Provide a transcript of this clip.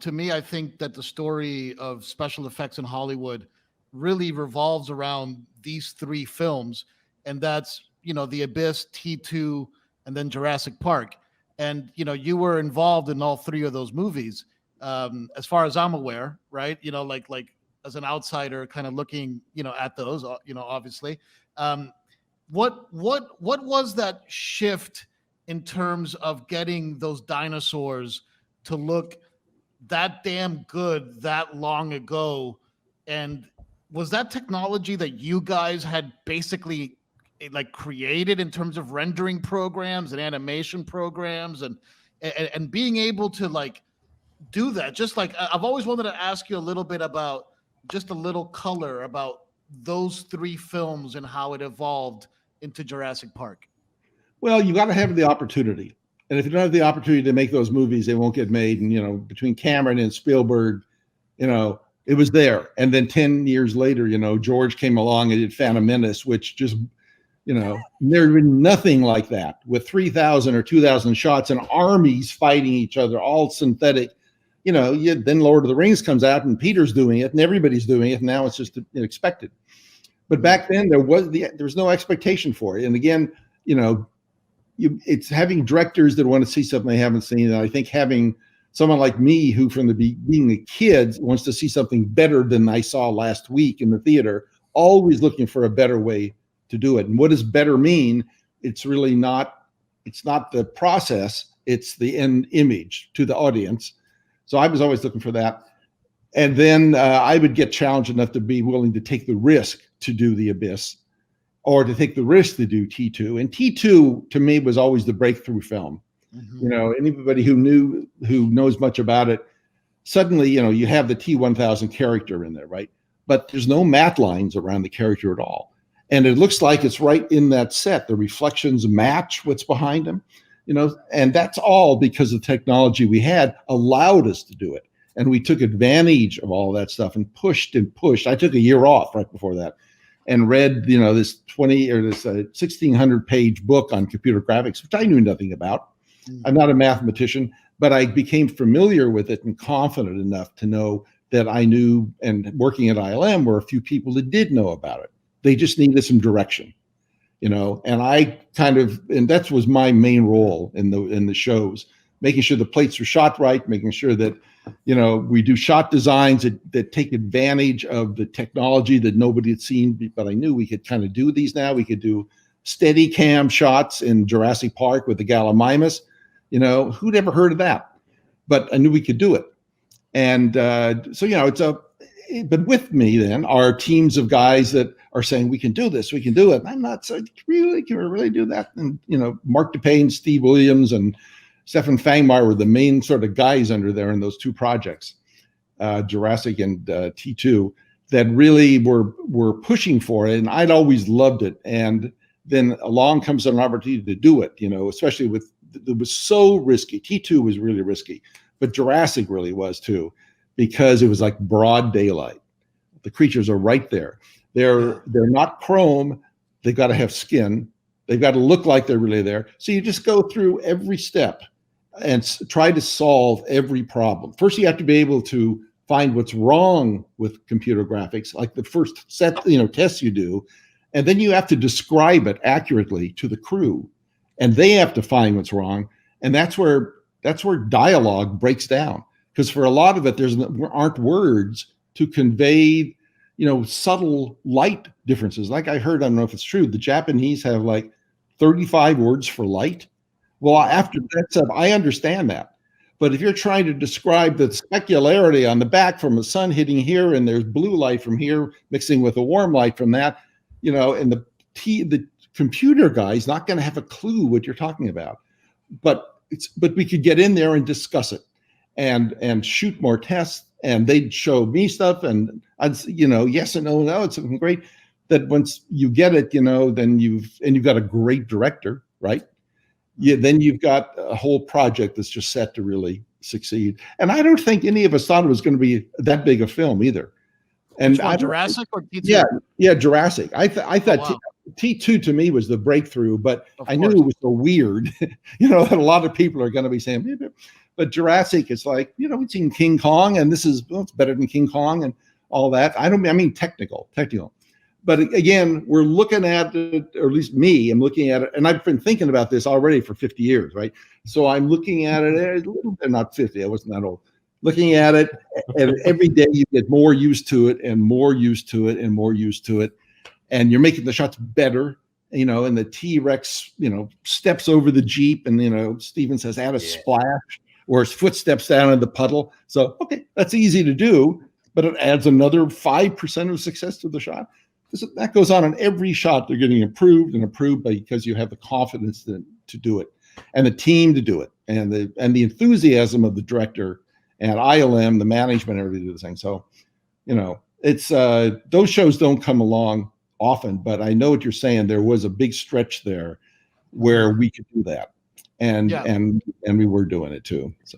To me, I think that the story of special effects in Hollywood really revolves around these three films, and that's The Abyss, T2, and then Jurassic Park. And you were involved in all three of those movies, as far as I'm aware, right? Like as an outsider, kind of looking, at those, obviously. Um, what was that shift in terms of getting those dinosaurs to look that damn good that long ago? And was that technology that you guys had basically like created in terms of rendering programs and animation programs and being able to like do that? Just like I've always wanted to ask you a little bit about just a little color about those three films and how it evolved into Jurassic Park. Well, you got to have the opportunity. And if you don't have the opportunity to make those movies, they won't get made. And, between Cameron and Spielberg, it was there. And then 10 years later, George came along and did Phantom Menace, which just, there had been nothing like that with 3,000 or 2,000 shots and armies fighting each other, all synthetic. Then Lord of the Rings comes out and Peter's doing it and everybody's doing it. And now it's just expected. But back then there was no expectation for it. And again, it's having directors that want to see something they haven't seen. And I think having someone like me, who from the being a kid wants to see something better than I saw last week in the theater, always looking for a better way to do it. And what does better mean? It's really not, it's not the process, it's the end image to the audience. So I was always looking for that. And then I would get challenged enough to be willing to take the risk to do The Abyss, or to take the risk to do T2. And T2 to me was always the breakthrough film. Mm-hmm. Anybody who knows much about it, suddenly, you have the T-1000 character in there, right? But there's no matte lines around the character at all. And it looks like it's right in that set. The reflections match what's behind him, and that's all because the technology we had allowed us to do it. And we took advantage of all that stuff and pushed and pushed. I took a year off right before that and read, this 1,600 page book on computer graphics, which I knew nothing about. I'm not a mathematician, but I became familiar with it and confident enough to know that I knew, and working at ILM were a few people that did know about it. They just needed some direction, and I and that was my main role in the shows, making sure the plates were shot right, making sure that, we do shot designs that take advantage of the technology that nobody had seen, but I knew we could kind of do these now. We could do steady cam shots in Jurassic Park with the Gallimimus. Who'd ever heard of that? But I knew we could do it. And but with me then are teams of guys that are saying, we can do this, we can do it. And I'm not so, really, can we really do that? And, Marc DePayne, Steve Williams, and Stefan Fangmeyer were the main sort of guys under there in those two projects, Jurassic and T2, that really were pushing for it. And I'd always loved it. And then along comes an opportunity to do it, especially it was so risky. T2 was really risky, but Jurassic really was too, because it was like broad daylight. The creatures are right there. They're not chrome. They've got to have skin. They've got to look like they're really there. So you just go through every step and try to solve every problem. First, you have to be able to find what's wrong with computer graphics, like the first set, tests you do, and then you have to describe it accurately to the crew, and they have to find what's wrong. And that's where dialogue breaks down, because for a lot of it, there aren't words to convey, subtle light differences. Like I heard, I don't know if it's true, the Japanese have like 35 words for light. Well, after that stuff, I understand that. But if you're trying to describe the specularity on the back from the sun hitting here, and there's blue light from here mixing with a warm light from that, and the computer guy is not going to have a clue what you're talking about. But we could get in there and discuss it and shoot more tests, and they'd show me stuff, and I'd, yes and no, it's something great. That once you get it, then you've got a great director, right? Then you've got a whole project that's just set to really succeed. And I don't think any of us thought it was going to be that big a film either. And Jurassic or T2? Yeah, Jurassic. I thought T2 to me was the breakthrough, but I knew it was so weird, that a lot of people are going to be saying, But Jurassic is like, we've seen King Kong, and this is, well, it's better than King Kong and all that. I mean technical. But again, we're looking at it, or at least me, I'm looking at it, and I've been thinking about this already for 50 years, right? So I'm looking at it a little bit, not 50, I wasn't that old. Looking at it, and every day you get more used to it and more used to it and more used to it. And you're making the shots better, and the T-Rex, steps over the Jeep, and, Steven says, add a splash, or his footsteps down in the puddle. So, okay, that's easy to do, but it adds another 5% of success to the shot. That goes on in every shot. They're getting improved and improved because you have the confidence to do it, and the team to do it, and the enthusiasm of the director and ILM, the management, everybody do the thing. So, it's those shows don't come along often, but I know what you're saying. There was a big stretch there where we could do that, and we were doing it too. So.